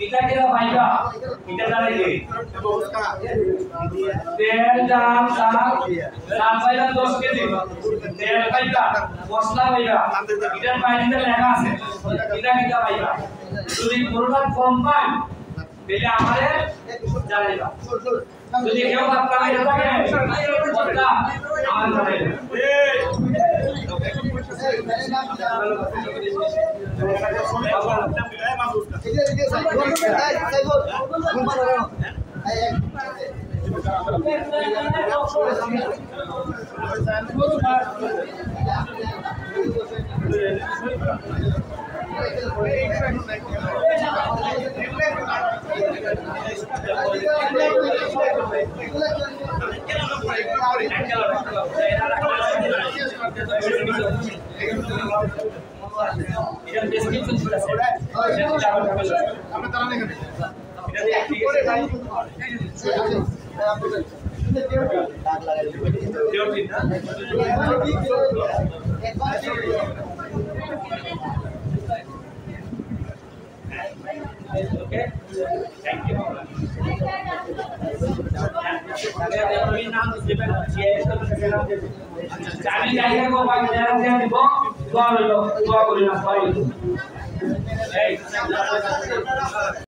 এটা কিরা ভাইবা এটা জানে কি তেল ডাল শাক শাক পাইলা 10 কেজি তেল পাইলা মশলা পাইলা এটার বাইরে লেখা আছে এটা কিরা ভাইবা যদি পুরোটা কম পান তাহলে আমারে জানাইবা যদি কেউ আপনারা এটা থাকে কথা আমার জানাইবা এটা ডেসক্রিপশন ছিল স্যার আমরা তারা নেই এটা ঠিক আছে দাগ লাগাই দিও ঠিক না ओके थैंक यू আগে আমি নাম দিবেন চাবি জায়গা কো ভাই ধ্যান দিব দোয়া করি না সরি এই